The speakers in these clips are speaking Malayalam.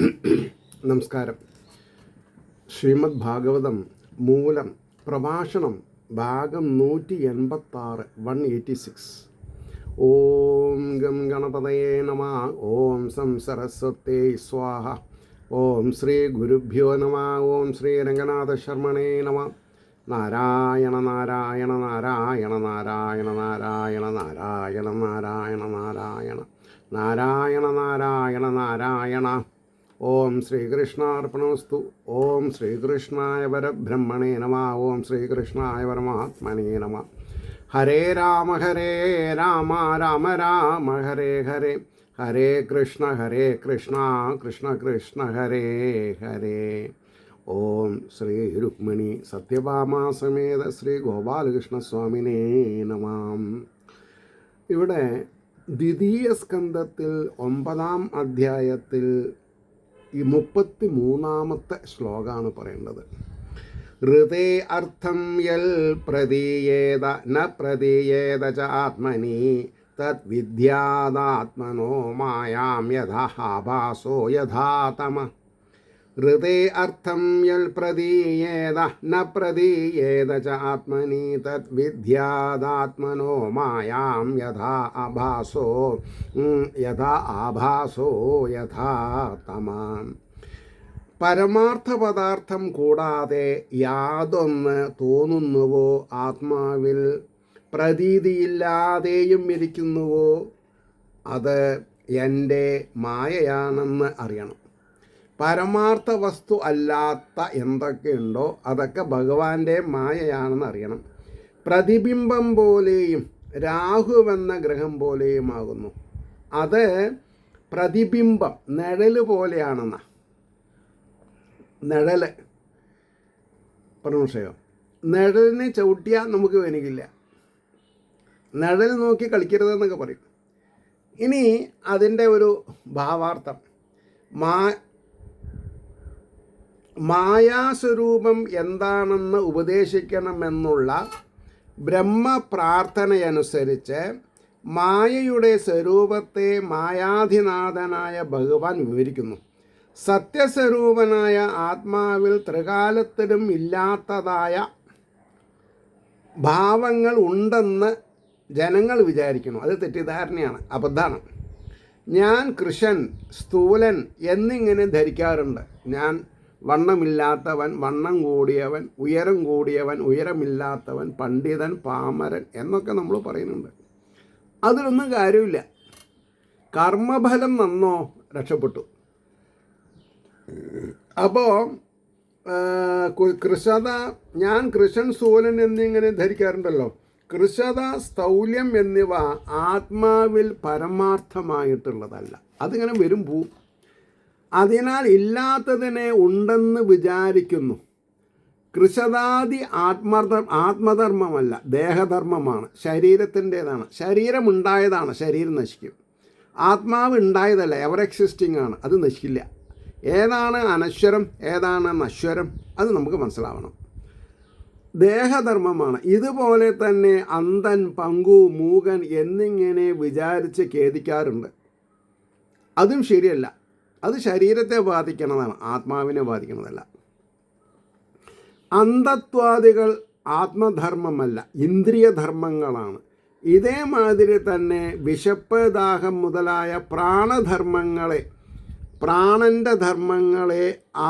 നമസ്കാരം. ശ്രീമദ് ഭാഗവതം മൂലം പ്രഭാഷണം ഭാഗം 186 186. ഓം ഗം ഗണപതയേ നമഃ. ഓം സം സരസ്വത്യൈ സ്വാഹ. ഓം ശ്രീ ഗുരുഭ്യോ നമഃ. ഓം ശ്രീ രംഗനാഥ ശർമ്മണേ നമഃ. നാരായണ നാരായണ നാരായണ നാരായണ നാരായണ നാരായണ നാരായണ നാരായണ നാരായണ നാരായണ നാരായണ. ഓം ശ്രീകൃഷ്ണാർപ്പണമസ്തു. ഓം ശ്രീകൃഷ്ണായ പരബ്രഹ്മണേ നമഃ. ഓം ശ്രീകൃഷ്ണായ പരമാത്മനേ നമഃ. ഹരേ രാമ രാമ രാമ ഹരേ ഹരേ. ഹരേ കൃഷ്ണ കൃഷ്ണ കൃഷ്ണ ഹരേ ഹരേ. ഓം ശ്രീ രുക്മിണി സത്യഭാമാ സമേത ശ്രീ ഗോപാലകൃഷ്ണസ്വാമിനേ നമഃ. ഇവിടെ ദ്വിതീയ സ്കന്ധത്തിൽ 9-ാം അധ്യായത്തിൽ ഈ 33-ാമത്തെ ശ്ലോകമാണ് പറയേണ്ടത്. ഹൃദേ അർത്ഥം യൽ പ്രതീയേത ന പ്രതീയേത ച ആത്മനി തദ്വിദ്യാദാത്മനോ മായാം യഥാ ആഭാസോ യഥാ തമ. ഹൃദേ അർത്ഥം യൽ പ്രതീയേത ന പ്രതീയേത ച ആത്മനി തദ്വിദ്യാദാത്മനോ മായാം യഥാ ആഭാസോ യഥാ തമ. പരമാർത്ഥ പദാർത്ഥം കൂടാതെ യാതൊന്ന് തോന്നുന്നുവോ, ആത്മാവിൽ പ്രതീതിയില്ലാതെയും ഇരിക്കുന്നുവോ, അത് എൻ്റെ മായയാണെന്ന് അറിയണം. പരമാർത്ഥ വസ്തു അല്ലാത്ത എന്തൊക്കെയുണ്ടോ അതൊക്കെ ഭഗവാന്റെ മായയാണെന്ന് അറിയണം. പ്രതിബിംബം പോലെയും രാഹുവെന്ന ഗ്രഹം പോലെയുമാകുന്നു. അത് പ്രതിബിംബം നിഴല് പോലെയാണെന്ന. നിഴല് പ്രമോഷയോ നിഴലിനെ ചവിട്ടിയാൽ നമുക്ക് വേനിക്കില്ല. നിഴൽ നോക്കി കളിക്കരുതെന്നൊക്കെ പറയും. ഇനി അതിൻ്റെ ഒരു ഭാവാർത്ഥം, മായാസ്വരൂപം എന്താണെന്ന് ഉപദേശിക്കണമെന്നുള്ള ബ്രഹ്മപ്രാർത്ഥനയനുസരിച്ച് മായയുടെ സ്വരൂപത്തെ മായാധിനാഥനായ ഭഗവാൻ വിവരിക്കുന്നു. സത്യസ്വരൂപനായ ആത്മാവിൽ ത്രികാലത്തിലും ഇല്ലാത്തതായ ഭാവങ്ങൾ ഉണ്ടെന്ന് ജനങ്ങൾ വിചാരിക്കുന്നു. അത് തെറ്റിദ്ധാരണയാണ്, അബദ്ധമാണ്. ഞാൻ കൃശൻ, സ്ഥൂലൻ എന്നിങ്ങനെ ധരിക്കാറുണ്ട്. ഞാൻ വണ്ണമില്ലാത്തവൻ, വണ്ണം കൂടിയവൻ, ഉയരം കൂടിയവൻ, ഉയരമില്ലാത്തവൻ, പണ്ഡിതൻ, പാമരൻ എന്നൊക്കെ നമ്മൾ പറയുന്നുണ്ട്. അതിലൊന്നും കാര്യമില്ല. കർമ്മഫലം നന്നോ രക്ഷപ്പെട്ടു. അപ്പോൾ കൃശത, ഞാൻ കൃശൻ, സ്ഥൂലൻ എന്നിങ്ങനെ ധരിക്കാറുണ്ടല്ലോ. കൃശത, സ്ഥൗല്യം എന്നിവ ആത്മാവിൽ പരമാർത്ഥമായിട്ടുള്ളതല്ല. അതിങ്ങനെ വരും പോവും. അതിനാൽ ഇല്ലാത്തതിനെ ഉണ്ടെന്ന് വിചാരിക്കുന്നു. കൃശതാദി ആത്മധർമ്മമല്ല, ദേഹധർമ്മമാണ്, ശരീരത്തിൻ്റേതാണ്. ശരീരമുണ്ടായതാണ്, ശരീരം നശിക്കും. ആത്മാവ് ഉണ്ടായതല്ല, എവർ എക്സിസ്റ്റിംഗ് ആണ്, അത് നശിക്കില്ല. ഏതാണ് അനശ്വരം, ഏതാണ് നശ്വരം, അത് നമുക്ക് മനസ്സിലാവണം. ദേഹധർമ്മമാണ്. ഇതുപോലെ തന്നെ അന്ധൻ, പങ്കു, മൂകൻ എന്നിങ്ങനെ വിചാരിച്ച് ഖേദിക്കാറുണ്ട്. അതും ശരിയല്ല. അത് ശരീരത്തെ ബാധിക്കണതാണ്, ആത്മാവിനെ ബാധിക്കണതല്ല. അന്ധത്വാദികൾ ആത്മധർമ്മമല്ല, ഇന്ദ്രിയധർമ്മങ്ങളാണ്. ഇതേമാതിരി തന്നെ വിശപ്പ്, ദാഹം മുതലായ പ്രാണൻ്റെ ധർമ്മങ്ങളെ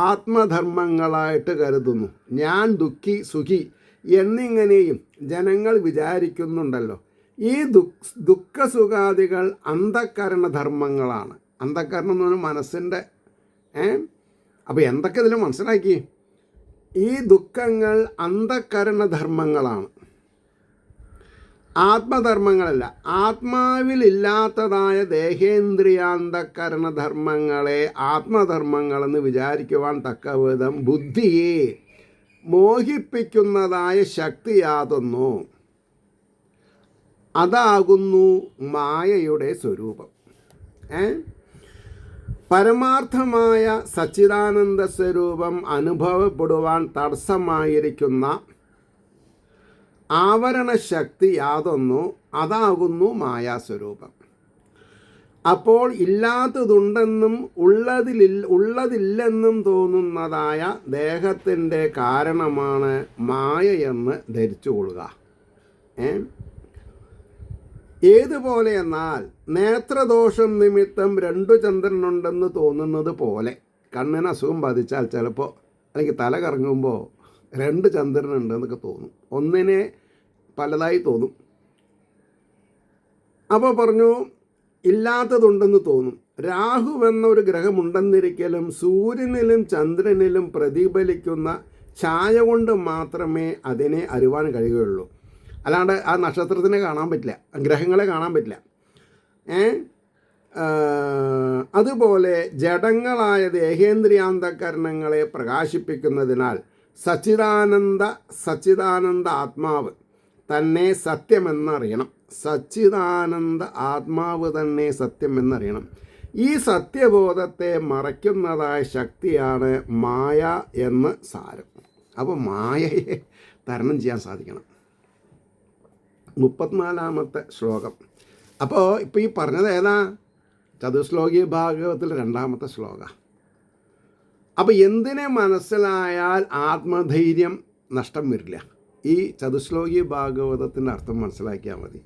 ആത്മധർമ്മങ്ങളായിട്ട് കരുതുന്നു. ഞാൻ ദുഃഖി, സുഖി എന്നിങ്ങനെയും ജനങ്ങൾ വിചാരിക്കുന്നുണ്ടല്ലോ. ഈ ദുഃഖസുഖാദികൾ അന്ധക്കരണധർമ്മങ്ങളാണ്. അന്ധക്കരണം എന്ന് പറഞ്ഞാൽ മനസ്സിൻ്റെ അപ്പോൾ എന്തൊക്കെ ഇതിൽ മനസ്സിലാക്കി? ഈ ദുഃഖങ്ങൾ അന്ധക്കരണധർമ്മങ്ങളാണ്, ആത്മധർമ്മങ്ങളല്ല. ആത്മാവിലില്ലാത്തതായ ദേഹേന്ദ്രിയാന്തക്കരണധർമ്മങ്ങളെ ആത്മധർമ്മങ്ങളെന്ന് വിചാരിക്കുവാൻ തക്കവിധം ബുദ്ധിയെ മോഹിപ്പിക്കുന്നതായ ശക്തി യാതൊന്നോ അതാകുന്നു മായയുടെ സ്വരൂപം. പരമാർത്ഥമായ സച്ചിദാനന്ദ സ്വരൂപം അനുഭവപ്പെടുവാൻ തടസ്സമായിരിക്കുന്ന ആവരണശക്തി യാതൊന്നോ അതാകുന്നു മായാസ്വരൂപം. അപ്പോൾ ഇല്ലാത്തതുണ്ടെന്നും ഉള്ളതില്ലെന്നും തോന്നുന്നതായ ദേഹത്തിൻ്റെ കാരണമാണ് മായയെന്ന് ധരിച്ചുകൊള്ളുക. ഏതുപോലെ എന്നാൽ നേത്രദോഷം നിമിത്തം 2 ചന്ദ്രനുണ്ടെന്ന് തോന്നുന്നത് പോലെ കണ്ണിന് അസുഖം ബാധിച്ചാൽ ചിലപ്പോൾ അല്ലെങ്കിൽ തല കറങ്ങുമ്പോൾ 2 ചന്ദ്രനുണ്ടെന്നൊക്കെ തോന്നും, ഒന്നിനെ പലതായി തോന്നും. അപ്പോൾ പറഞ്ഞു ഇല്ലാത്തതുണ്ടെന്ന് തോന്നും. രാഹു എന്നൊരു ഗ്രഹമുണ്ടെന്നിരിക്കലും സൂര്യനിലും ചന്ദ്രനിലും പ്രതിഫലിക്കുന്ന ഛായ കൊണ്ട് മാത്രമേ അതിനെ അറിവാൻ കഴിയുകയുള്ളൂ. അല്ലാണ്ട് ആ നക്ഷത്രത്തിനെ കാണാൻ പറ്റില്ല, ഗ്രഹങ്ങളെ കാണാൻ പറ്റില്ല. അതുപോലെ ജഡങ്ങളായ ദേഹേന്ദ്രിയാന്തകരണങ്ങളെ പ്രകാശിപ്പിക്കുന്നതിനാൽ സച്ചിദാനന്ദ ആത്മാവ് തന്നെ സത്യമെന്നറിയണം. സച്ചിദാനന്ദ ആത്മാവ് തന്നെ സത്യമെന്നറിയണം. ഈ സത്യബോധത്തെ മറയ്ക്കുന്നതായ ശക്തിയാണ് മായ എന്ന് സാരം. അപ്പോൾ മായയെ തരണം ചെയ്യാൻ സാധിക്കണം. 34-ാമത്തെ ശ്ലോകം. അപ്പോൾ ഇപ്പോൾ ഈ പറഞ്ഞത് ഏതാ? ചതുശ്ലോകി ഭാഗവത്തിൽ 2-ാമത്തെ ശ്ലോക. അപ്പോൾ എന്തിനെ മനസ്സിലായാൽ ആത്മധൈര്യം നഷ്ടം വരില്ല? ഈ ചതുശ്ലോകി ഭാഗവതത്തിൻ്റെ അർത്ഥം മനസ്സിലാക്കിയാൽ മതി.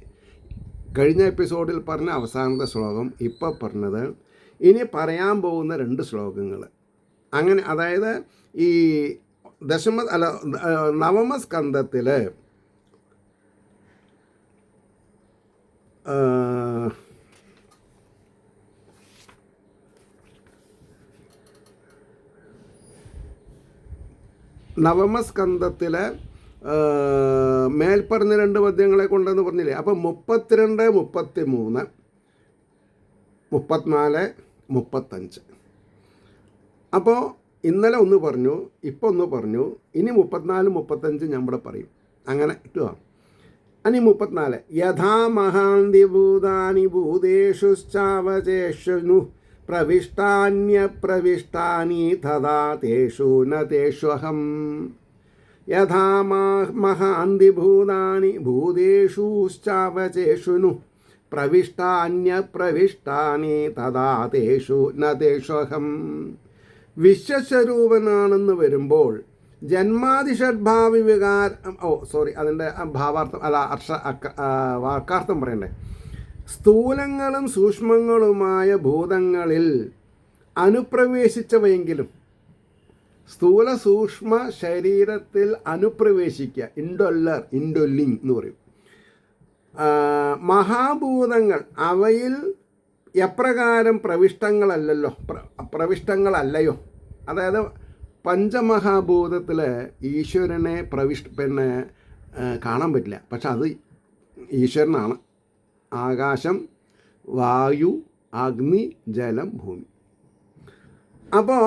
കഴിഞ്ഞ എപ്പിസോഡിൽ പറഞ്ഞ അവസാനത്തെ ശ്ലോകം, ഇപ്പോൾ പറഞ്ഞത്, ഇനി പറയാൻ പോകുന്ന 2 ശ്ലോകങ്ങൾ. അങ്ങനെ അതായത് ഈ നവമസ്കന്ധത്തിൽ മേൽപ്പറഞ്ഞ 2 പദ്യങ്ങളെ കൊണ്ടെന്ന് പറഞ്ഞില്ലേ. അപ്പോൾ 32, 33, 34, 35. അപ്പോൾ ഇന്നലെ ഒന്ന് പറഞ്ഞു, ഇപ്പോൾ ഒന്ന് പറഞ്ഞു, ഇനി 34, 35 ഞാൻ ഇവിടെ പറയും. അങ്ങനെ ഇട്ടുക. ഇനി 34. യഥാ മഹാന്തി ഭൂതാനി ഭൂതേഷുശ്ചാവചേഷുനു പ്രവിഷ്ടാന്യപ്രവിഷ്ടാനി തഥാ തേഷു ന തേഷ്വഹം. യഥാ മഹാന്തി ഭൂതാനി ഭൂതേഷുശ്ചാവചേഷുനു പ്രവിഷ്ടാന്യപ്രവിഷ്ടാനി തഥാ തേഷു ന തേഷ്വഹം. വിശ്വസ്വരൂപനാണെന്ന് വരുമ്പോൾ ജന്മാതിഷഡ്ഭാവി അതിൻ്റെ ഭാവാർത്ഥം വാക്കാർത്ഥം പറയണ്ടേ. സ്ഥൂലങ്ങളും സൂക്ഷ്മങ്ങളുമായ ഭൂതങ്ങളിൽ അനുപ്രവേശിച്ചവയെങ്കിലും, സ്ഥൂല സൂക്ഷ്മ ശരീരത്തിൽ അനുപ്രവേശിക്കുക, ഇൻഡൊല്ലിങ് എന്ന് പറയും. മഹാഭൂതങ്ങൾ അവയിൽ എപ്രകാരം പ്രവിഷ്ടങ്ങളല്ലയോ. അതായത് പഞ്ചമഹാഭൂതത്തിൽ ഈശ്വരനെ കാണാൻ പറ്റില്ല, പക്ഷെ അത് ഈശ്വരനാണ്. ആകാശം, വായു, അഗ്നി, ജലം, ഭൂമി. അപ്പോൾ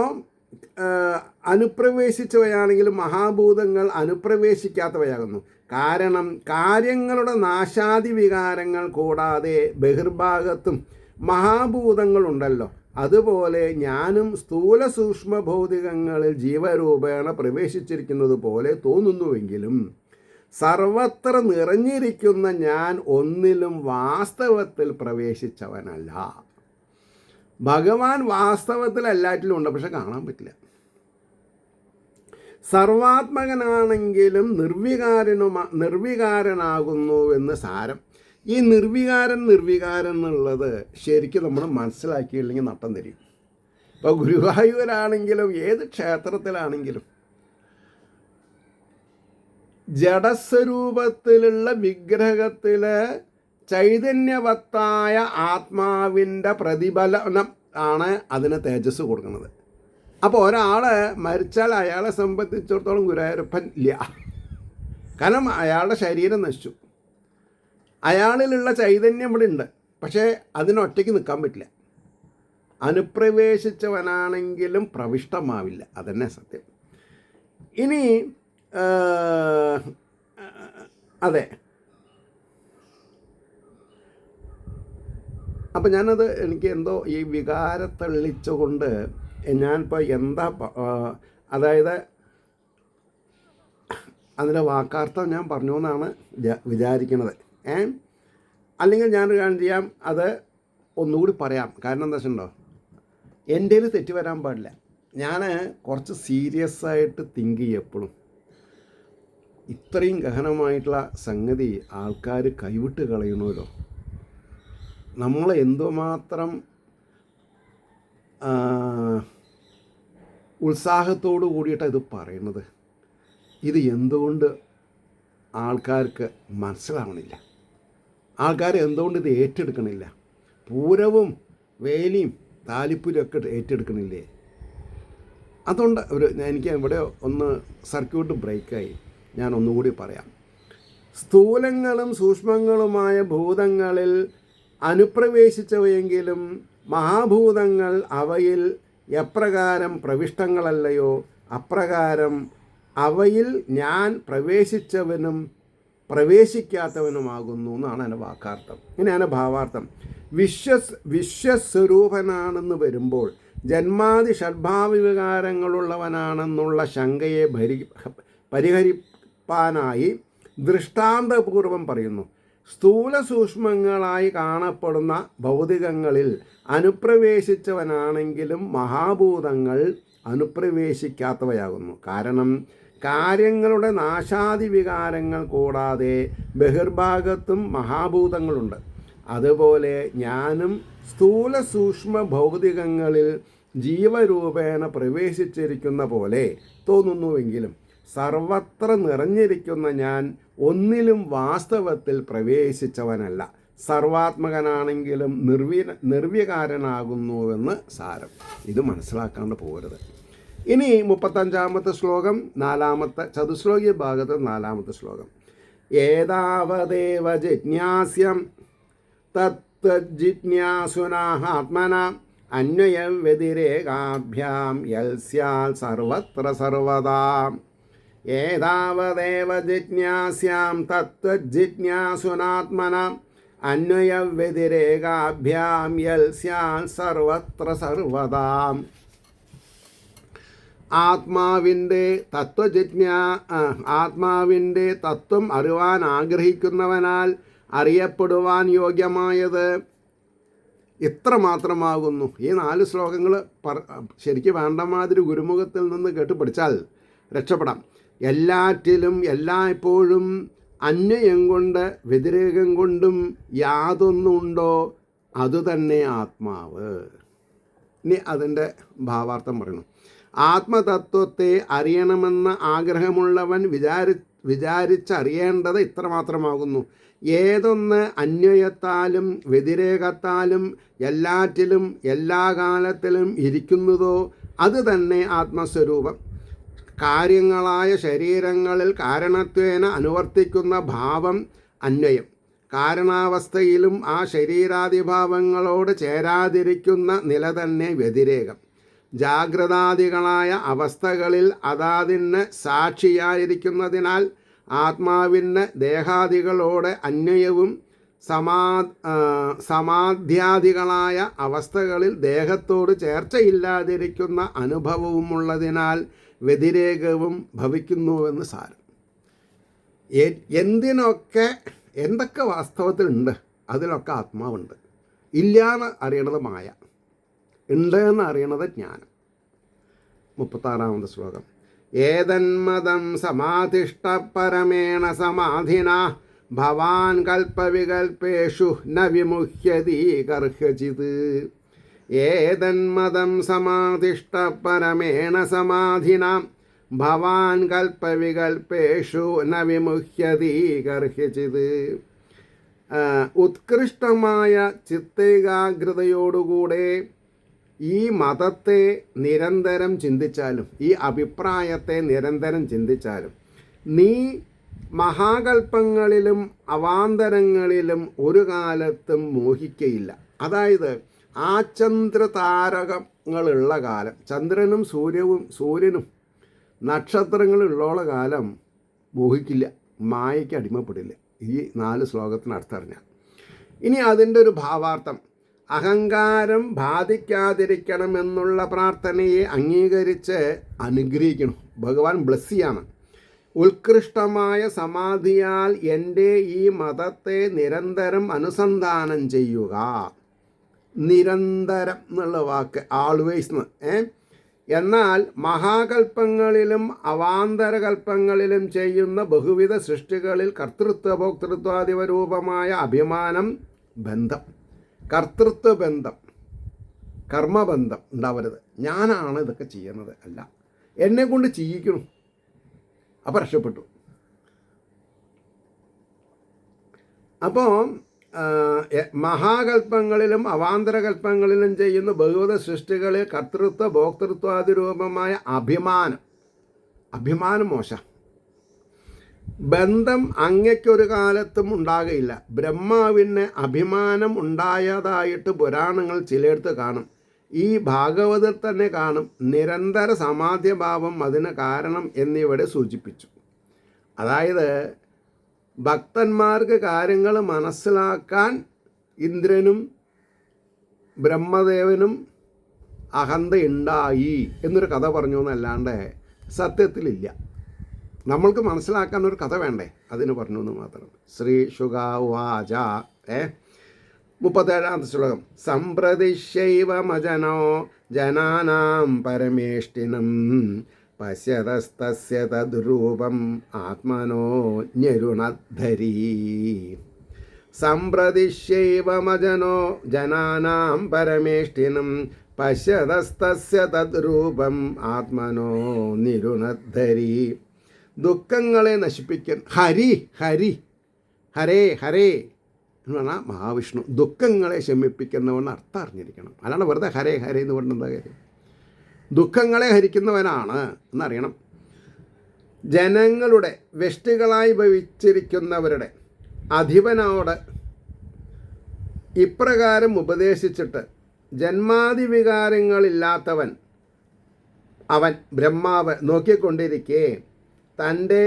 അനുപ്രവേശിച്ചവയാണെങ്കിലും മഹാഭൂതങ്ങൾ അനുപ്രവേശിക്കാത്തവയാകുന്നു. കാരണം കാര്യങ്ങളുടെ നാശാദി വികാരങ്ങൾ കൂടാതെ ബഹിർഭാഗത്തും മഹാഭൂതങ്ങളുണ്ടല്ലോ. അതുപോലെ ഞാനും സ്ഥൂല സൂക്ഷ്മ ഭൗതികങ്ങളിൽ ജീവരൂപേണ പ്രവേശിച്ചിരിക്കുന്നത് പോലെ തോന്നുന്നുവെങ്കിലും സർവത്ര നിറഞ്ഞിരിക്കുന്ന ഞാൻ ഒന്നിലും വാസ്തവത്തിൽ പ്രവേശിച്ചവനല്ല. ഭഗവാൻ വാസ്തവത്തിൽ എല്ലാറ്റിലും ഉണ്ട്, പക്ഷെ കാണാൻ പറ്റില്ല. സർവാത്മകനാണെങ്കിലും നിർവികാരനാകുന്നുവെന്ന് സാരം. ഈ നിർവികാരൻ എന്നുള്ളത് ശരിക്കും നമ്മൾ മനസ്സിലാക്കിയില്ലെങ്കിൽ നട്ടം തരും. ഇപ്പോൾ ഗുരുവായൂരാണെങ്കിലും ഏത് ക്ഷേത്രത്തിലാണെങ്കിലും ജഡസ്വരൂപത്തിലുള്ള വിഗ്രഹത്തിൽ ചൈതന്യവത്തായ ആത്മാവിൻ്റെ പ്രതിഫലനം ആണ് അതിന് തേജസ് കൊടുക്കുന്നത്. അപ്പോൾ ഒരാൾ മരിച്ചാൽ അയാളെ സംബന്ധിച്ചിടത്തോളം ഗുരുവായൂരപ്പൻ ഇല്ല. കാരണം അയാളുടെ ശരീരം നശിച്ചു. അയാളിലുള്ള ചൈതന്യം ഇവിടെ ഉണ്ട്, പക്ഷേ അതിനൊറ്റയ്ക്ക് നിൽക്കാൻ പറ്റില്ല. അനുപ്രവേശിച്ചവനാണെങ്കിലും പ്രവിഷ്ടമാവില്ല. അതന്നെ സത്യം. ഇനി അതെ, അപ്പം ഞാനത് എനിക്ക് എന്തോ ഈ വികാരത്തള്ളിച്ചുകൊണ്ട് ഞാനിപ്പോൾ അതായത് അതിൻ്റെ വാക്കാർത്ഥം ഞാൻ പറഞ്ഞു എന്നാണ് വിചാരിക്കുന്നത്. അല്ലെങ്കിൽ ഞാനൊരു കാര്യം ചെയ്യാം, അത് ഒന്നുകൂടി പറയാം. കാരണം എന്താ വെച്ചിട്ടുണ്ടോ, എൻ്റെ തെറ്റ് വരാൻ പാടില്ല. ഞാൻ കുറച്ച് സീരിയസ് ആയിട്ട് തിങ്ക് ചെയ്യും എപ്പോഴും. ഇത്രയും ഗഹനമായിട്ടുള്ള സംഗതി ആൾക്കാർ കൈവിട്ട് കളയണമല്ലോ. നമ്മൾ എന്തുമാത്രം ഉത്സാഹത്തോടു കൂടിയിട്ടാണ് ഇത് പറയുന്നത്. ഇത് എന്തുകൊണ്ട് ആൾക്കാർക്ക് മനസ്സിലാവണില്ല? ആൾക്കാർ എന്തുകൊണ്ട് ഇത് ഏറ്റെടുക്കണില്ല? പൂരവും വേലിയും താലിപ്പൂരൊക്കെ ഏറ്റെടുക്കണില്ലേ? അതുകൊണ്ട് എനിക്ക് ഇവിടെ ഒന്ന് സർക്യൂട്ട് ബ്രേക്കായി. ഞാൻ ഒന്നുകൂടി പറയാം. സ്ഥൂലങ്ങളും സൂക്ഷ്മങ്ങളുമായ ഭൂതങ്ങളിൽ അനുപ്രവേശിച്ചവയെങ്കിലും മഹാഭൂതങ്ങൾ അവയിൽ എപ്രകാരം പ്രവിഷ്ടങ്ങളല്ലയോ അപ്രകാരം അവയിൽ ഞാൻ പ്രവേശിച്ചവനും പ്രവേശിക്കാത്തവനുമാകുന്നു എന്നാണ് എൻ്റെ വാക്കാർത്ഥം. ഇങ്ങനെയാണ് ഭാവാർത്ഥം. വിശ്വസ്വരൂപനാണെന്ന് വരുമ്പോൾ ജന്മാദി ഷഡ്ഭാവവികാരങ്ങളുള്ളവനാണെന്നുള്ള ശങ്കയെ പരിഹരിപ്പാനായി ദൃഷ്ടാന്തപൂർവം പറയുന്നു. സ്ഥൂല സൂക്ഷ്മങ്ങളായി കാണപ്പെടുന്ന ഭൗതികങ്ങളിൽ അനുപ്രവേശിച്ചവനാണെങ്കിലും മഹാഭൂതങ്ങൾ അനുപ്രവേശിക്കാത്തവയാകുന്നു. കാരണം കാര്യങ്ങളുടെ നാശാദി വികാരങ്ങൾ കൂടാതെ ബഹിർഭാഗത്തും മഹാഭൂതങ്ങളുണ്ട്. അതുപോലെ ഞാനും സ്ഥൂല സൂക്ഷ്മ ഭൗതികങ്ങളിൽ ജീവരൂപേണ പ്രവേശിച്ചിരിക്കുന്ന പോലെ തോന്നുന്നുവെങ്കിലും സർവത്ര നിറഞ്ഞിരിക്കുന്ന ഞാൻ ഒന്നിലും വാസ്തവത്തിൽ പ്രവേശിച്ചവനല്ല. സർവാത്മകനാണെങ്കിലും നിർവികാരനാകുന്നുവെന്ന് സാരം. ഇത് മനസ്സിലാക്കാണ്ട് പോകരുത്. ഇനി 35-ാമത്തെ ശ്ലോകം, ചതുശ്ലോകീയ ഭാഗത്ത് 4-ാമത്തെ ശ്ലോകം. ഏതാവദേവ ജിജ്ഞാസ്യം തത്ജിജ്ഞാസുനാഃ ആത്മനാ അന്വയവ്യതിരേകാഭ്യാം യൽസ്യാൽ സർവത്ര സർവദാ. ഏതാവദേവ ജിജ്ഞാസ്യാം തത്ജിജ്ഞാസുനാത്മനാ അന്വയവ്യതിരേകാഭ്യാം യൽസ്യാൽ സർവത്ര സർവദാ. ആത്മാവിൻ്റെ തത്വം അറിവാൻ ആഗ്രഹിക്കുന്നവനാൽ അറിയപ്പെടുവാൻ യോഗ്യമായത് ഇത്ര മാത്രമാകുന്നു. ഈ 4 ശ്ലോകങ്ങൾ ശരിക്കും വേണ്ട മാതിരി ഗുരുമുഖത്തിൽ നിന്ന് കേട്ട് പഠിച്ചാൽ രക്ഷപ്പെടാം. എല്ലാറ്റിലും എല്ലായ്പ്പോഴും അന്വയം കൊണ്ട് വ്യതിരേകം കൊണ്ടും യാതൊന്നുണ്ടോ അതുതന്നെ ആത്മാവ്. ഇനി അതിൻ്റെ ഭാവാർത്ഥം പറയണം. ആത്മതത്വത്തെ അറിയണമെന്ന ആഗ്രഹമുള്ളവൻ വിചാരിച്ചറിയേണ്ടത് ഇത്രമാത്രമാകുന്നു. ഏതൊന്ന് അന്വയത്താലും വ്യതിരേകത്താലും എല്ലാറ്റിലും എല്ലാ കാലത്തിലും ഇരിക്കുന്നതോ അത് തന്നെ ആത്മസ്വരൂപം. കാര്യങ്ങളായ ശരീരങ്ങളിൽ കാരണത്വേന അനുവർത്തിക്കുന്ന ഭാവം അന്വയം. കാരണാവസ്ഥയിലും ആ ശരീരാദിഭാവങ്ങളോട് ചേരാതിരിക്കുന്ന നില തന്നെ വ്യതിരേകം. ജാഗ്രതാദികളായ അവസ്ഥകളിൽ അതാതിന് സാക്ഷിയായിരിക്കുന്നതിനാൽ ആത്മാവിന് ദേഹാദികളോട് അന്വയവും സമാധ്യാദികളായ അവസ്ഥകളിൽ ദേഹത്തോട് ചേർച്ചയില്ലാതിരിക്കുന്ന അനുഭവവുമുള്ളതിനാൽ വ്യതിരേകവും ഭവിക്കുന്നുവെന്ന് സാരം. എന്തൊക്കെ വാസ്തവത്തിലുണ്ട് അതിലൊക്കെ ആത്മാവുണ്ട്. ഇല്ലയെന്ന് അറിയണത് മായ, ഉണ്ട് എന്ന് അറിയണത് ജ്ഞാനം. 36-ാമത്തെ ശ്ലോകം. ഏതന്മതം സമാധിഷ്ട പരമേണ സമാധിന ഭവാൻ കൽപ്പവികൽപ്പേഷു ന വിമുഹ്യതി കർഹചിത്. ഏതന്മതം സമാധിഷ്ട പരമേണ സമാധിന ഭവാൻ കൽപ്പവികൽപ്പേഷു ന വിമുഹ്യതി കർഹചിത്. ഉത്കൃഷ്ടമായ ചിത്തേകാഗ്രതയോടുകൂടെ ഈ മതത്തെ നിരന്തരം ചിന്തിച്ചാലും ഈ അഭിപ്രായത്തെ നിരന്തരം ചിന്തിച്ചാലും നീ മഹാകൽപ്പങ്ങളിലും അവാന്തരങ്ങളിലും ഒരു കാലത്തും മോഹിക്കയില്ല. അതായത് ആചന്ദ്രതാരകങ്ങളുള്ള കാലം, ചന്ദ്രനും സൂര്യനും നക്ഷത്രങ്ങളുള്ള കാലം മോഹിക്കില്ല, മായയ്ക്ക് അടിമപ്പെടില്ല. ഈ 4 ശ്ലോകത്തിന് അർത്ഥം അറിഞ്ഞാൽ. ഇനി അതിൻ്റെ ഒരു ഭാവാർത്ഥം. അഹങ്കാരം ബാധിക്കാതിരിക്കണമെന്നുള്ള പ്രാർത്ഥനയെ അംഗീകരിച്ച് അനുഗ്രഹിക്കണം. ഭഗവാൻ ബ്ലെസ് ചെയ്യാണ്. ഉത്കൃഷ്ടമായ സമാധിയാൽ എൻ്റെ ഈ മതത്തെ നിരന്തരം അനുസന്ധാനം ചെയ്യുക. നിരന്തരം എന്നുള്ള വാക്ക് ആൾവേസ് എന്ന്. എന്നാൽ മഹാകൽപ്പങ്ങളിലും അവാന്തരകൽപ്പങ്ങളിലും ചെയ്യുന്ന ബഹുവിധ സൃഷ്ടികളിൽ കർത്തൃത്വ ഭോക്തൃത്വാദിപരൂപമായ അഭിമാനം, ബന്ധം, കർത്തൃത്വ ബന്ധം, കർമ്മബന്ധം ഉണ്ടാവരുത്. ഞാനാണ് ഇതൊക്കെ ചെയ്യുന്നത്, അല്ല എന്നെ കൊണ്ട് ചെയ്യിക്കണം. അപ്പോൾ രക്ഷപ്പെട്ടു. അപ്പോൾ മഹാകൽപ്പങ്ങളിലും അവാന്തരകൽപ്പങ്ങളിലും ചെയ്യുന്ന ബഹുവിധ സൃഷ്ടികളിൽ കർത്തൃത്വ ഭോക്തൃത്വാദിരൂപമായ അഭിമാനം മോശം. ബന്ധം അങ്ങയ്ക്കൊരു കാലത്തും ഉണ്ടാകയില്ല. ബ്രഹ്മാവിന് അഭിമാനം ഉണ്ടായതായിട്ട് പുരാണങ്ങൾ ചിലയിടത്ത് കാണും. ഈ ഭാഗവതത്തിൽ തന്നെ കാണും. നിരന്തര സമാധ്യഭാവം അതിന് കാരണം എന്നിവിടെ സൂചിപ്പിച്ചു. അതായത് ഭക്തന്മാർക്ക് കാര്യങ്ങൾ മനസ്സിലാക്കാൻ ഇന്ദ്രനും ബ്രഹ്മദേവനും അഹന്തയുണ്ടായി എന്നൊരു കഥ പറഞ്ഞു എന്നല്ലാണ്ട് സത്യത്തിലില്ല. നമ്മൾക്ക് മനസ്സിലാക്കാൻ ഒരു കഥ വേണ്ടേ, അതിന് പറഞ്ഞു എന്ന് മാത്രം. ശ്രീ ശുഗാവാച 37ാമത്തെ ശ്ലോകം. സംപ്രതിശൈവമജനോ ജനാനാം പരമേഷ്ഠിനം പശ്യതസ്തസ്യ തദ്രൂപം ആത്മനോ ഞരുണദ്ധരീ. സംപ്രതിശൈവമജനോ ജനാനാം പരമേഷ്ഠിനം പശ്യതസ്തസ്യ തദ്രൂപം ആത്മനോ നിരുണദ്ധരീ. ദുഃഖങ്ങളെ നശിപ്പിക്കാൻ ഹരി ഹരി ഹരേ ഹരേ എന്ന് പറഞ്ഞാൽ മഹാവിഷ്ണു. ദുഃഖങ്ങളെ ശമിപ്പിക്കുന്നവൻ അർത്ഥം അറിഞ്ഞിരിക്കണം. അല്ലാണ്ട് വെറുതെ ഹരേ ഹരേ എന്ന് പറഞ്ഞ എന്താ കാര്യം? ദുഃഖങ്ങളെ ഹരിക്കുന്നവനാണ് എന്നറിയണം. ജനങ്ങളുടെ വെഷ്ടികളായി ഭവിച്ചിരിക്കുന്നവരുടെ അധിപനോട് ഇപ്രകാരം ഉപദേശിച്ചിട്ട് ജന്മാദിവികാരങ്ങളില്ലാത്തവൻ അവൻ ബ്രഹ്മാവ് നോക്കിക്കൊണ്ടിരിക്കെ തൻ്റെ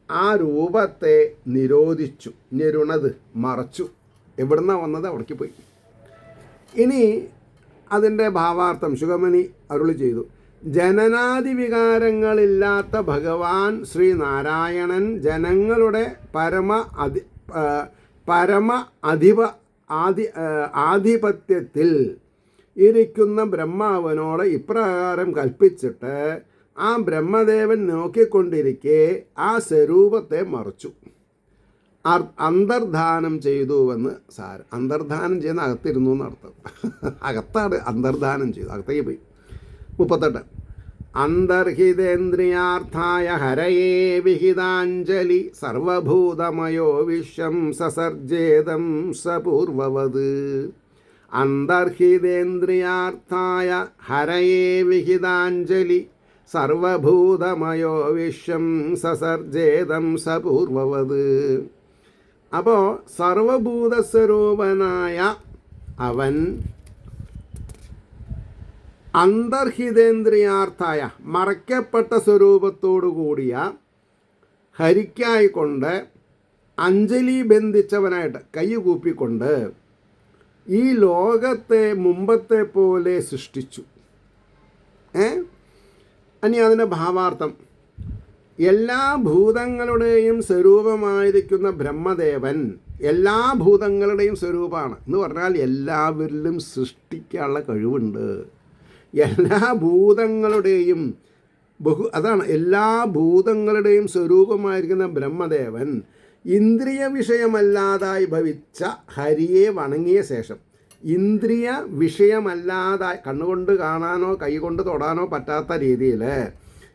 ആ രൂപത്തെ നിരോധിച്ചു, ഞെരുണത് മറച്ചു. എവിടുന്നാണ് വന്നത് അവിടേക്ക് പോയി. ഇനി അതിൻ്റെ ഭാവാർത്ഥം ശുഗമണി അരുളി ചെയ്തു. ജനനാദിവികാരങ്ങളില്ലാത്ത ഭഗവാൻ ശ്രീനാരായണൻ ജനങ്ങളുടെ ആധിപത്യത്തിൽ ഇരിക്കുന്ന ബ്രഹ്മാവനോട് ഇപ്രകാരം കൽപ്പിച്ചിട്ട് ആ ബ്രഹ്മദേവൻ നോക്കിക്കൊണ്ടിരിക്കെ ആ സ്വരൂപത്തെ മറച്ചു, അന്തർധാനം ചെയ്തുവെന്ന് സാരം. അന്തർധാനം ചെയ്യുന്ന അകത്തിരുന്നു എന്നർത്ഥം. അകത്താണ് അന്തർധാനം ചെയ്തു, അകത്തേക്ക് പോയി. 38. അന്തർഹിതേന്ദ്രിയാർത്ഥായ ഹരയേ വിഹിതാഞ്ജലി സർവഭൂതമയോ വിശ്വം സസർജേതം സപൂർവവത്. അന്തർഹിതേന്ദ്രിയാർത്ഥായ ഹരയേ വിഹിതാഞ്ജലി സർവഭൂതമയോ വിശ്വം സസർജേതം സപൂർവവത്. അപ്പോൾ സർവഭൂതസ്വരൂപനായ അവൻ അന്തർഹിതേന്ദ്രിയാർത്ഥായ മറയ്ക്കപ്പെട്ട സ്വരൂപത്തോടു കൂടിയ ഹരിക്കായിക്കൊണ്ട് അഞ്ജലി ബന്ധിച്ചവനായിട്ട് കൈ കൂപ്പിക്കൊണ്ട് ഈ ലോകത്തെ മുമ്പത്തെ പോലെ സൃഷ്ടിച്ചു. ഇനി അതിൻ്റെ ഭാവാർത്ഥം. എല്ലാ ഭൂതങ്ങളുടെയും സ്വരൂപമായിരിക്കുന്ന ബ്രഹ്മദേവൻ എല്ലാ ഭൂതങ്ങളുടെയും സ്വരൂപമാണ് എന്ന് പറഞ്ഞാൽ എല്ലാവരിലും സൃഷ്ടിക്കാനുള്ള കഴിവുണ്ട്. എല്ലാ ഭൂതങ്ങളുടെയും അതാണ് എല്ലാ ഭൂതങ്ങളുടെയും സ്വരൂപമായിരിക്കുന്ന ബ്രഹ്മദേവൻ ഇന്ദ്രിയ വിഷയമല്ലാതായി ഭവിച്ച ഹരിയെ വണങ്ങിയ ശേഷം, ഇന്ദ്രിയ വിഷയമല്ലാതായി കണ്ണുകൊണ്ട് കാണാനോ കൈകൊണ്ട് തൊടാനോ പറ്റാത്ത രീതിയിൽ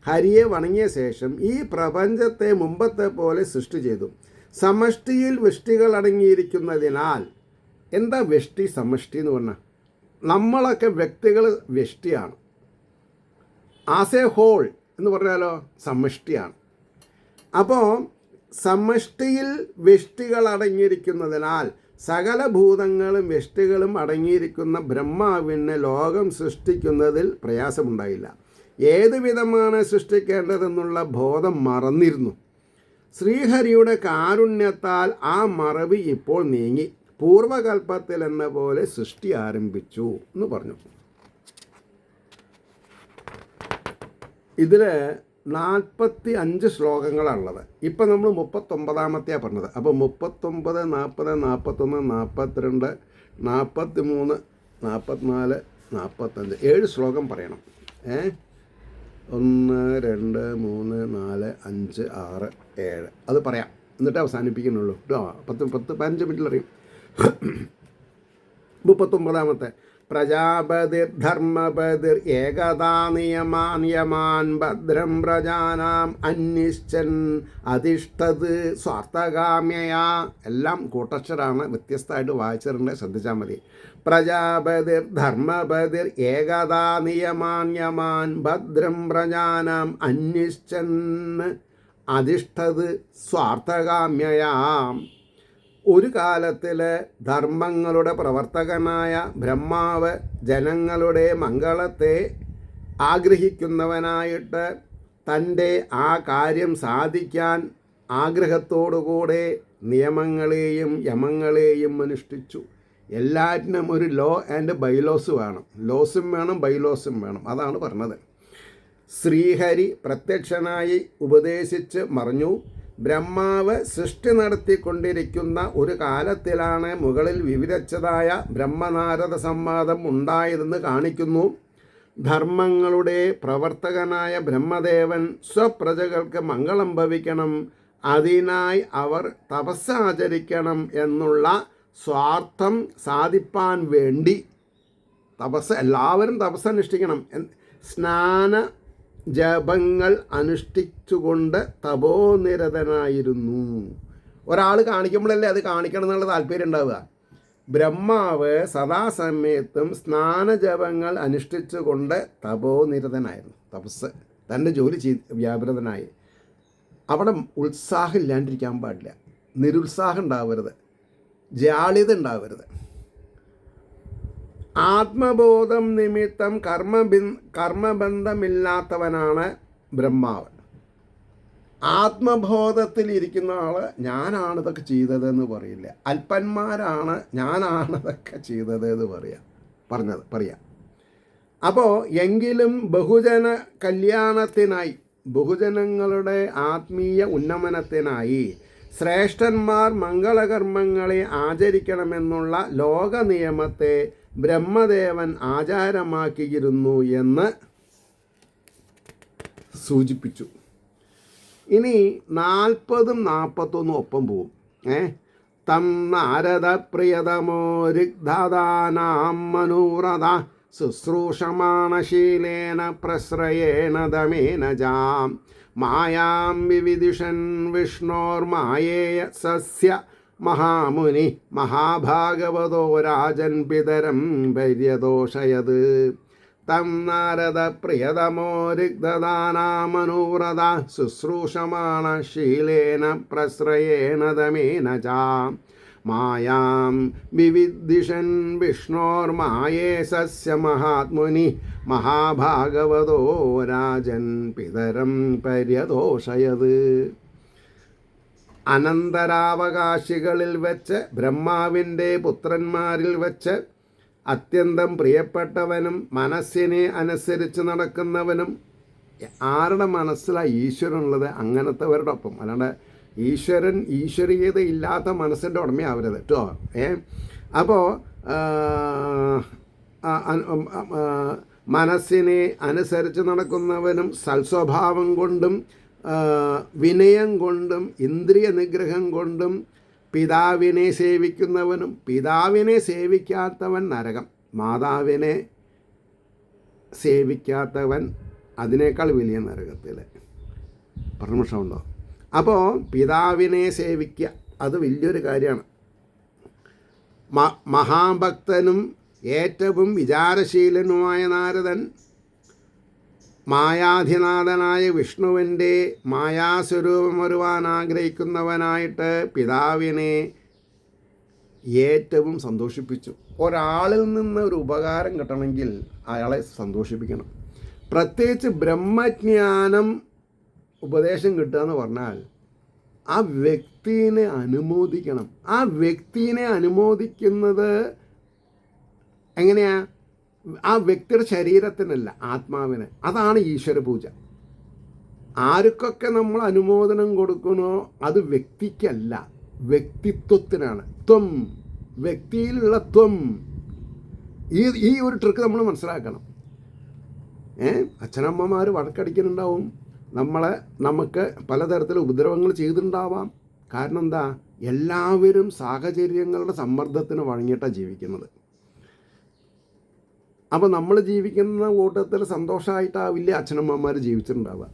ഹരിയെ വണങ്ങിയ ശേഷം ഈ പ്രപഞ്ചത്തെ മുമ്പത്തെ പോലെ സൃഷ്ടി ചെയ്തു. സമഷ്ടിയിൽ വ്യഷ്ടികൾ അടങ്ങിയിരിക്കുന്നതിനാൽ, എന്താ വ്യഷ്ടി സമഷ്ടി എന്ന് പറഞ്ഞാൽ? നമ്മളൊക്കെ വ്യക്തികൾ വ്യഷ്ടിയാണ്. ആസ് എ ഹോൾ എന്ന് പറഞ്ഞാലോ സമഷ്ടിയാണ്. അപ്പോൾ സമഷ്ടിയിൽ വ്യഷ്ടികൾ അടങ്ങിയിരിക്കുന്നതിനാൽ സകല ഭൂതങ്ങളും വ്യഷ്ടികളും അടങ്ങിയിരിക്കുന്ന ബ്രഹ്മാവിന് ലോകം സൃഷ്ടിക്കുന്നതിൽ പ്രയാസമുണ്ടായില്ല. ഏതു വിധമാണ് സൃഷ്ടിക്കേണ്ടതെന്നുള്ള ബോധം മറന്നിരുന്നു. ശ്രീഹരിയുടെ കാരുണ്യത്താൽ ആ മറവി ഇപ്പോൾ നീങ്ങി പൂർവകൽപ്പത്തിൽ എന്ന പോലെ സൃഷ്ടി ആരംഭിച്ചു എന്ന് പറഞ്ഞു. ഇതിൽ 45 ശ്ലോകങ്ങളാണുള്ളത്. ഇപ്പം നമ്മൾ 39ാമത്തെയാണ് പറഞ്ഞത്. അപ്പോൾ 39, 40, 41, 42, 43 44, 45 7 ശ്ലോകം പറയണം. 1, 2, 3, 4, 5, 6, 7 അത് പറയാം, എന്നിട്ട് അവസാനിപ്പിക്കുന്നുള്ളൂ കേട്ടോ. 10-15 മിനിറ്റിൽ അറിയും. 39 പ്രജാപതിർ ധർമ്മപതിർ ഏകതാ നിയമാൻ യമാൻ ഭദ്രം പ്രജാനാം അന്വിശ്ചൻ അധിഷ്ഠത് സ്വാർത്ഥകാമ്യയാ. എല്ലാം കൂട്ടക്ഷരാണ്, വ്യത്യസ്തമായിട്ട് വായിച്ചിട്ടുണ്ട്, ശ്രദ്ധിച്ചാൽ മതി. പ്രജാപതിർ ധർമ്മപതിർ ഏകതാ നിയമാൻ യമാൻ ഭദ്രം പ്രജാനാം അന്വിശ്ചൻ അധിഷ്ഠത് സ്വാർത്ഥകാമ്യയാം. ഒരു കാലത്തിൽ ധർമ്മങ്ങളുടെ പ്രവർത്തകനായ ബ്രഹ്മാവ് ജനങ്ങളുടെ മംഗളത്തെ ആഗ്രഹിക്കുന്നവനായിട്ട് തൻ്റെ ആ കാര്യം സാധിക്കാൻ ആഗ്രഹത്തോടുകൂടെ നിയമങ്ങളെയും യമങ്ങളെയും അനുഷ്ഠിച്ചു. എല്ലാറ്റിനും ഒരു ലോ ആൻഡ് ബൈലോസ് വേണം. ലോസും വേണം, ബൈലോസും വേണം. അതാണ് പറഞ്ഞത്. ശ്രീഹരി പ്രത്യക്ഷനായി ഉപദേശിച്ച് മറിഞ്ഞു. ബ്രഹ്മാവ് സൃഷ്ടി നടത്തിക്കൊണ്ടിരിക്കുന്ന ഒരു കാലത്തിലാണ് മുകളിൽ വിവരിച്ചതായ ബ്രഹ്മനാരദ സംവാദം ഉണ്ടായതെന്ന് കാണിക്കുന്നു. ധർമ്മങ്ങളുടെ പ്രവർത്തകനായ ബ്രഹ്മദേവൻ സ്വപ്രജകൾക്ക് മംഗളം ഭവിക്കണം, അതിനായി അവർ തപസ്സാചരിക്കണം എന്നുള്ള സ്വാർത്ഥം സാധിപ്പാൻ വേണ്ടി എല്ലാവരും തപസ്സനുഷ്ഠിക്കണം. സ്നാന ജപങ്ങൾ അനുഷ്ഠിച്ചുകൊണ്ട് തപോനിരതനായിരുന്നു. ഒരാൾ കാണിക്കുമ്പോഴല്ലേ അത് കാണിക്കണം എന്നുള്ള താല്പര്യം ഉണ്ടാവുക. ബ്രഹ്മാവ് സദാസമയത്തും സ്നാനജപങ്ങൾ അനുഷ്ഠിച്ചുകൊണ്ട് തപോനിരതനായിരുന്നു. തപസ് തൻ്റെ ജോലി വ്യാപൃതനായി. അവിടെ ഉത്സാഹം ഇല്ലാണ്ടിരിക്കാൻ പാടില്ല, നിരുത്സാഹം ഉണ്ടാവരുത്, ജാള്യത ഉണ്ടാവരുത്. ആത്മബോധം നിമിത്തം കർമ്മബന്ധമില്ലാത്തവനാണ് ബ്രഹ്മാവ്. ആത്മബോധത്തിലിരിക്കുന്ന ആൾ ഞാനാണിതൊക്കെ ചെയ്തതെന്ന് പറയില്ല. അല്പന്മാരാണ് ഞാനാണിതൊക്കെ ചെയ്തതെന്ന് പറയാം. അപ്പോൾ എങ്കിലും ബഹുജന കല്യാണത്തിനായി, ബഹുജനങ്ങളുടെ ആത്മീയ ഉന്നമനത്തിനായി ശ്രേഷ്ഠന്മാർ മംഗളകർമ്മങ്ങളെ ആചരിക്കണമെന്നുള്ള ലോക നിയമത്തെ ബ്രഹ്മദേവൻ ആചാരമാക്കിയിരുന്നു എന്ന് സൂചിപ്പിച്ചു. ഇനി 40 41 ഒപ്പം പോവും. തം നാരദ പ്രിയതമോ രിഗ്ധാദാനാം മനൂരഥ ശുശ്രൂഷമാണശീലേന പ്രശ്രയേണ ദമേന ജാം മായാം വിവിദിഷൻ വിഷ്ണോർമായേയ സസ്യ മഹാമുനി മഹാഭാഗവതോ രാജൻ പിതരം പര്യദോഷയത്. തം നാരദ പ്രിയതമോ രിഗ്ധാദാനാമനൂരഥ ശുശ്രൂഷമാണ ശീലേന പ്രശ്രയേണ ദമേന ചാം മായാം വിവിദിഷൻ വിഷ്ണോർമായേ സസ്യ മഹാത്മുനി മഹാഭാഗവതോ രാജൻ പിതരം പര്യദോഷയത്. അനന്തരാവകാശികളിൽ വെച്ച് ബ്രഹ്മാവിൻ്റെ പുത്രന്മാരിൽ വെച്ച് അത്യന്തം പ്രിയപ്പെട്ടവനും മനസ്സിനെ അനുസരിച്ച് നടക്കുന്നവനും. ആരുടെ മനസ്സിലാണ് ഈശ്വരനുള്ളത്? അങ്ങനത്തെവരുടെ ഒപ്പം. അല്ലാണ്ട് ഈശ്വരീയത ഇല്ലാത്ത മനസ്സിൻ്റെ ഉടമയാവരുത് കേട്ടോ. അപ്പോൾ മനസ്സിനെ അനുസരിച്ച് നടക്കുന്നവനും സൽസ്വഭാവം കൊണ്ടും വിനയം കൊണ്ടും ഇന്ദ്രിയ നിഗ്രഹം കൊണ്ടും പിതാവിനെ സേവിക്കുന്നവനും. പിതാവിനെ സേവിക്കാത്തവൻ നരകം, മാതാവിനെ സേവിക്കാത്തവൻ അതിനേക്കാൾ വലിയ നരകത്തിൽ. പരമർശമുണ്ടോ? അപ്പോൾ പിതാവിനെ സേവിക്കുക, അത് വലിയൊരു കാര്യമാണ്. മഹാഭക്തനും ഏറ്റവും വിചാരശീലനുമായ നാരദൻ മായാധിനാഥനായ വിഷ്ണുവിൻ്റെ മായാസ്വരൂപം വരുവാൻ ആഗ്രഹിക്കുന്നവനായിട്ട് പിതാവിനെ ഏറ്റവും സന്തോഷിപ്പിച്ചു. ഒരാളിൽ നിന്ന് ഒരു ഉപകാരം കിട്ടണമെങ്കിൽ അയാളെ സന്തോഷിപ്പിക്കണം. പ്രത്യേകിച്ച് ബ്രഹ്മജ്ഞാനം ഉപദേശം കിട്ടുക എന്ന് പറഞ്ഞാൽ ആ വ്യക്തിനെ അനുമോദിക്കണം. ആ വ്യക്തിനെ അനുമോദിക്കുന്നത് എങ്ങനെയാ? ആ വ്യക്തിയുടെ ശരീരത്തിനല്ല, ആത്മാവിന്. അതാണ് ഈശ്വര പൂജ. ആർക്കൊക്കെ നമ്മൾ അനുമോദനം കൊടുക്കണോ അത് വ്യക്തിക്കല്ല, വ്യക്തിത്വത്തിനാണ്. ത്വം, വ്യക്തിയിലുള്ള ത്വം. ഈ ഒരു ട്രിക്ക് നമ്മൾ മനസ്സിലാക്കണം. അച്ഛനമ്മമാർ വഴക്കടിക്കുന്നുണ്ടാവും, നമുക്ക് പലതരത്തിൽ ഉപദ്രവങ്ങൾ ചെയ്തിട്ടുണ്ടാവാം. കാരണം എന്താ, എല്ലാവരും സാഹചര്യങ്ങളുടെ സമ്മർദ്ദത്തിന് വഴങ്ങിയിട്ടാണ് ജീവിക്കുന്നത്. അപ്പോൾ നമ്മൾ ജീവിക്കുന്ന കൂട്ടത്തിൽ സന്തോഷമായിട്ടാവില്ല അച്ഛനമ്മമാർ ജീവിച്ചിട്ടുണ്ടാവുക.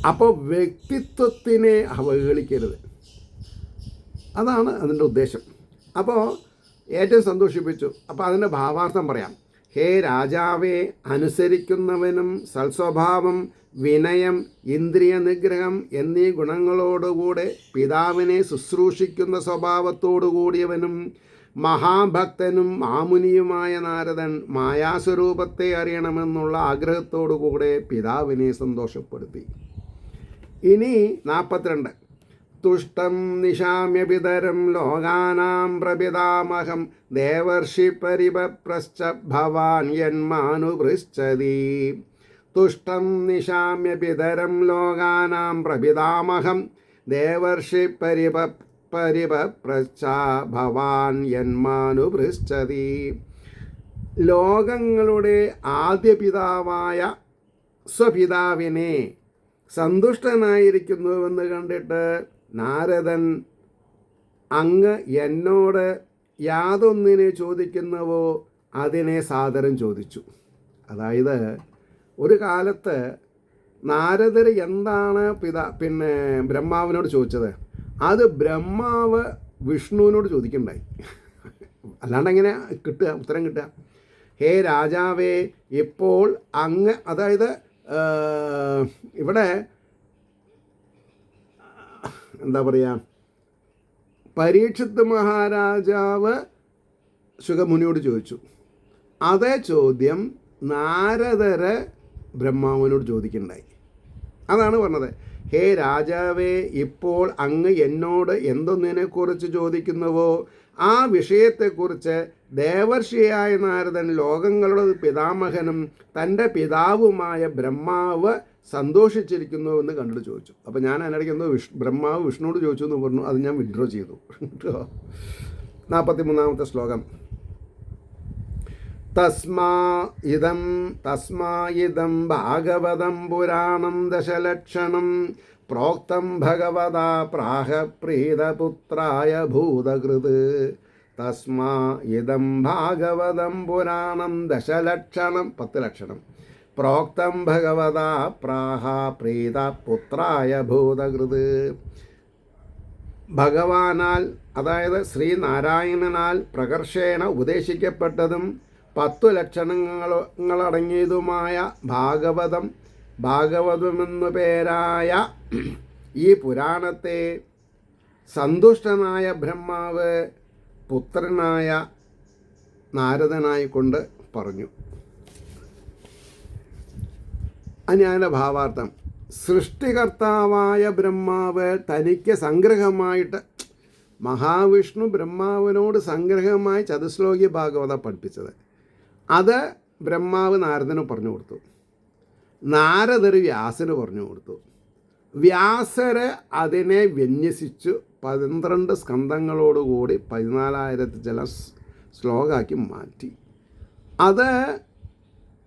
അപ്പോൾ വ്യക്തിത്വത്തിനെ അവഹേളിക്കരുത്, അതാണ് അതിൻ്റെ ഉദ്ദേശം. അപ്പോൾ ഏറ്റവും സന്തോഷിപ്പിച്ചു. അപ്പോൾ അതിൻ്റെ ഭാവാർത്ഥം പറയാം. ഹേ രാജാവേ, അനുസരിക്കുന്നവനും സൽസ്വഭാവം, വിനയം, ഇന്ദ്രിയ നിഗ്രഹം എന്നീ ഗുണങ്ങളോടുകൂടെ പിതാവിനെ ശുശ്രൂഷിക്കുന്ന സ്വഭാവത്തോടുകൂടിയവനും മഹാഭക്തനും മാമുനിയുമായ നാരദൻ മായാസ്വരൂപത്തെ അറിയണമെന്നുള്ള ആഗ്രഹത്തോടുകൂടെ പിതാവിനെ സന്തോഷപ്പെടുത്തി. ഇനി 42. തുഷ്ടം നിശാമ്യപിതരം ലോകാനാം പ്രപിതാമഹം ദേവർഷി പരിപപ്രശ്ച ഭവാൻ യന്മാനുപൃച്ഛതി. തുഷ്ടം നിശാമ്യപിതരം ലോകാനാം പ്രപിതാമഹം ദേവർഷി പരിപപ്രശ്ച ഭവാൻ യന്മാനുപൃച്ഛതി. ലോകങ്ങളുടെ ആദ്യ പിതാവായ സ്വപിതാവിനെ സന്തുഷ്ടനായിരിക്കുന്നുവെന്ന് കണ്ടിട്ട് നാരദൻ അങ്ങ് എന്നോട് യാതൊന്നിനെ ചോദിക്കുന്നുവോ അതിനെ സാദരം ചോദിച്ചു. അതായത് ഒരു കാലത്ത് നാരദർ എന്താണ് ബ്രഹ്മാവിനോട് ചോദിച്ചത്, അത് ബ്രഹ്മാവ് വിഷ്ണുവിനോട് ചോദിക്കണ്ടായി. അല്ലാണ്ട് എങ്ങനെ ഉത്തരം കിട്ടുക? ഹേ രാജാവേ, ഇപ്പോൾ അങ്ങ്, അതായത് ഇവിടെ എന്താ പറയുക, പരീക്ഷിത്ത് മഹാരാജാവ് ശുഗമുനിയോട് ചോദിച്ചു. അതേ ചോദ്യം നാരദര് ബ്രഹ്മാവിനോട് ചോദിക്കണ്ടായി. അതാണ് പറഞ്ഞത്. ഹേ രാജാവേ, ഇപ്പോൾ അങ്ങ് എന്നോട് എന്തൊന്നിനെക്കുറിച്ച് ചോദിക്കുന്നുവോ ആ വിഷയത്തെക്കുറിച്ച് ദേവർഷിയായ നാരദൻ ലോകങ്ങളുടെ പിതാമഹനും തൻ്റെ പിതാവുമായ ബ്രഹ്മാവ് സന്തോഷിച്ചിരിക്കുന്നുവെന്ന് കണ്ടിട്ട് ചോദിച്ചു. അപ്പോൾ ഞാൻ അതിനിടയ്ക്ക് ബ്രഹ്മാവ് വിഷ്ണുവോട് ചോദിച്ചു എന്ന് പറഞ്ഞു. അത് ഞാൻ വിഡ്രോ ചെയ്തു കേട്ടോ. 43-ാമത്തെ ശ്ലോകം. തസ്മാ ഇദം ഭാഗവതം പുരാണം ദശലക്ഷണം പ്രോക്തം ഭഗവതാ പ്രാഹ പ്രീതപുത്രായ ഭൂതകൃത്. തസ്മാ ഇദം ഭാഗവതം പുരാണം ദശലക്ഷണം 10 ലക്ഷണം പ്രോക്തം ഭഗവതാ പ്രാഹ പ്രീതപുത്രായ ഭൂതകൃത്. ഭഗവാനാൽ, അതായത് ശ്രീനാരായണനാൽ പ്രകർഷേണ ഉപദേശിക്കപ്പെട്ടതും 10 ലക്ഷണങ്ങളടങ്ങിയതുമായ ഭാഗവതമെന്നു പേരായ ഈ പുരാണത്തെ സന്തുഷ്ടനായ ബ്രഹ്മാവ് പുത്രനായ നാരദനായിക്കൊണ്ട് പറഞ്ഞു. അതിൻ്റെ ഭാവാർത്ഥം, സൃഷ്ടികർത്താവായ ബ്രഹ്മാവ് തനിക്ക് സംഗ്രഹമായിട്ട്, മഹാവിഷ്ണു ബ്രഹ്മാവിനോട് സംഗ്രഹമായി ചതുശ്ലോകി ഭാഗവതം പഠിപ്പിച്ചത്, അത് ബ്രഹ്മാവ് നാരദന് പറഞ്ഞു കൊടുത്തു. നാരദർ വ്യാസന് പറഞ്ഞു കൊടുത്തു. വ്യാസര് അതിനെ വിന്യസിച്ചു 12 സ്കന്ധങ്ങളോടുകൂടി 14,000 ചില ശ്ലോകമാക്കി മാറ്റി. അത്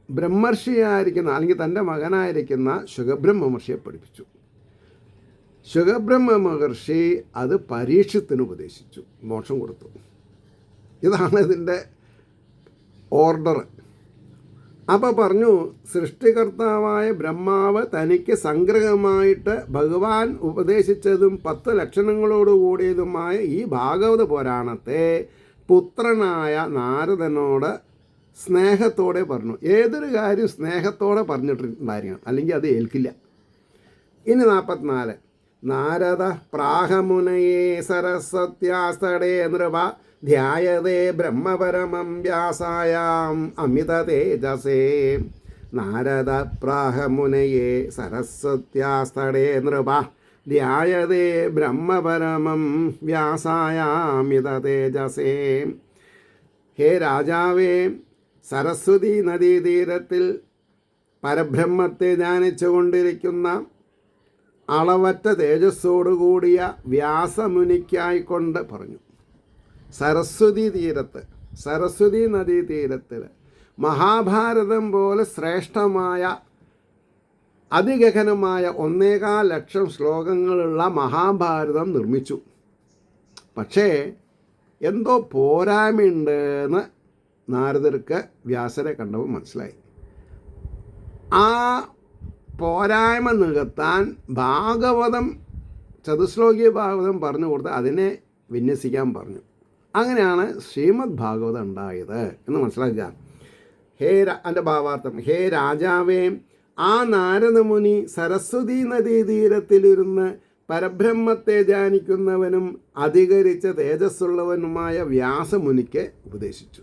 ബ്രഹ്മർഷിയായിരിക്കുന്ന, അല്ലെങ്കിൽ തൻ്റെ മകനായിരിക്കുന്ന ശുഗബ്രഹ്മ മഹർഷിയെ പഠിപ്പിച്ചു. ശുഗബ്രഹ്മ മഹർഷി അത് പരീക്ഷത്തിന് ഉപദേശിച്ചു, മോക്ഷം കൊടുത്തു. ഇതാണ് ഇതിൻ്റെ ഓർഡർ. അപ്പോൾ പറഞ്ഞു, സൃഷ്ടികർത്താവായ ബ്രഹ്മാവ് തനിക്ക് സംഗ്രഹമായിട്ട് ഭഗവാൻ ഉപദേശിച്ചതും 10 ലക്ഷണങ്ങളോടുകൂടിയതുമായ ഈ ഭാഗവത പുരാണത്തെ പുത്രനായ നാരദനോട് സ്നേഹത്തോടെ പറഞ്ഞു. ഏതൊരു കാര്യം സ്നേഹത്തോടെ പറഞ്ഞിട്ടുണ്ടായിരിക്കണം, അല്ലെങ്കിൽ അത് ഏൽക്കില്ല. ഇനി 44. നാരദ പ്രാഹമുനയേ സരസ്വത്യാസ്തടേ നൃപ ധ്യായതേ ബ്രഹ്മപരമം വ്യാസായാം അമിത തേജസേ. നാരദ പ്രാഹമുനയേ സരസ്വത്യാസ്തടേ നൃപ ധ്യായതേ ബ്രഹ്മപരമം വ്യാസായാമിത തേജസേ. ഹേ രാജാവേ, സരസ്വതി നദീതീരത്തിൽ പരബ്രഹ്മത്തെ ധ്യാനിച്ചുകൊണ്ടിരിക്കുന്ന അളവറ്റ തേജസ്സോടുകൂടിയ വ്യാസമുനിക്കായിക്കൊണ്ട് പറഞ്ഞു. സരസ്വതി തീരത്ത് സരസ്വതി നദീതീരത്തിൽ മഹാഭാരതം പോലെ ശ്രേഷ്ഠമായ അതിഗഹനമായ 1.25 ലക്ഷം ശ്ലോകങ്ങളുള്ള മഹാഭാരതം നിർമ്മിച്ചു. പക്ഷേ എന്തോ പോരായ്മയുണ്ടെന്ന് നാരദർക്ക് വ്യാസരെ കണ്ടപ്പോൾ മനസ്സിലായി. ആ പോരായ്മ നികത്താൻ ഭാഗവതം, ചതുശ്ലോകീയ ഭാഗവതം പറഞ്ഞു കൊടുത്ത് അതിനെ വിന്യസിക്കാൻ പറഞ്ഞു. അങ്ങനെയാണ് ശ്രീമദ് ഭാഗവതം ഉണ്ടായത് എന്ന് മനസ്സിലാക്കുക. അതിൻ്റെ ഭാവാർത്ഥം: ഹേ രാജാവേ, ആ നാരദമുനി സരസ്വതി നദീതീരത്തിലിരുന്ന് പരബ്രഹ്മത്തെ ധ്യാനിക്കുന്നവനും അധികരിച്ച തേജസ്സുള്ളവനുമായ വ്യാസമുനിക്ക് ഉപദേശിച്ചു.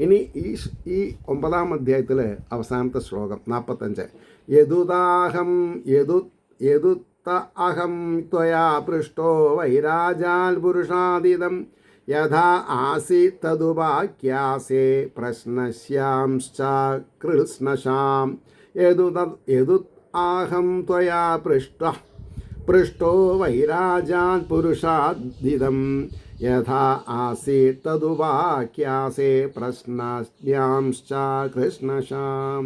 ഇനി ഈ 9-ാം അധ്യായത്തിൽ അവസാനത്തെ ശ്ലോകം 45: യദുത്ത അഹം ത്വയാ പൃഷ്ടോ വൈരാജാൽ പുരുഷാദിതം യഥാ ആസീത് തദുപാഖ്യാസേ പ്രശ്നശ്യാംശ്ച കൃഷ്ണശാം. യദുത്താഹം ത്വയാ പൃഷ്ടോ വൈരാജാൽ പുരുഷാദിതം യഥാ ആസീത് തദുപാഖ്യാസേ പ്രശ്നശ്യാംശ്ച കൃഷ്ണശാം.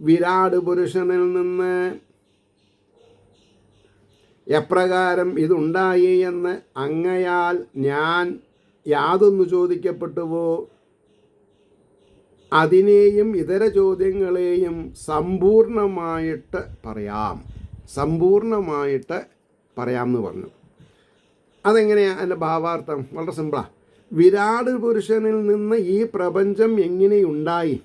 വിരാട് പുരുഷനിൽ നിന്ന് എപ്രകാരം ഇതുണ്ടായി എന്ന് അങ്ങയാൽ ഞാൻ യാതൊന്നു ചോദിക്കപ്പെട്ടുവോ അതിനെയും ഇതര ചോദ്യങ്ങളെയും സമ്പൂർണമായിട്ട് പറയാമെന്ന് പറഞ്ഞു. അതെങ്ങനെയാണ് അതിൻ്റെ ഭാവാർത്ഥം? വളരെ സിമ്പിളാണ്. വിരാട് പുരുഷനിൽ നിന്ന് ഈ പ്രപഞ്ചം എങ്ങനെയുണ്ടായി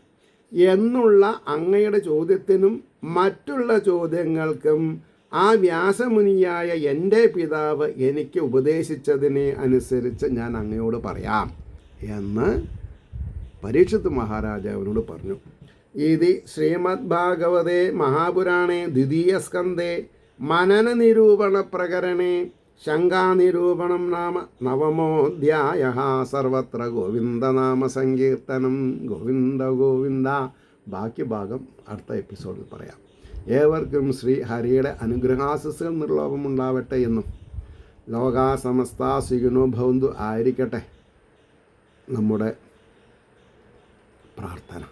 എന്നുള്ള അങ്ങയുടെ ചോദ്യത്തിനും മറ്റുള്ള ചോദ്യങ്ങൾക്കും ആ വ്യാസമുനിയായ എൻ്റെ പിതാവ് എനിക്ക് ഉപദേശിച്ചതിനെ അനുസരിച്ച് ഞാൻ അങ്ങയോട് പറയാം എന്ന് പരീക്ഷിത് മഹാരാജാവിനോട് പറഞ്ഞു. ഇതി ശ്രീമദ് ഭാഗവതേ മഹാപുരാണേ ദ്വിതീയസ്കന്ധേ മനനനിരൂപണ പ്രകരണേ ശങ്കാനിരൂപണം നാമ 9-മോऽധ്യായഃ. സർവത്ര ഗോവിന്ദനാമ സങ്കീർത്തനം. ഗോവിന്ദ ഗോവിന്ദ. ബാക്കി ഭാഗം അടുത്ത എപ്പിസോഡിൽ പറയാം. ഏവർക്കും ശ്രീ ഹരിയുടെ അനുഗ്രഹാശിസ്സുകൾ നിർലോഭമുണ്ടാവട്ടെ എന്നും ലോകാ സമസ്ത സുഖിനോ ഭവന്തു ആയിരിക്കട്ടെ നമ്മുടെ പ്രാർത്ഥന.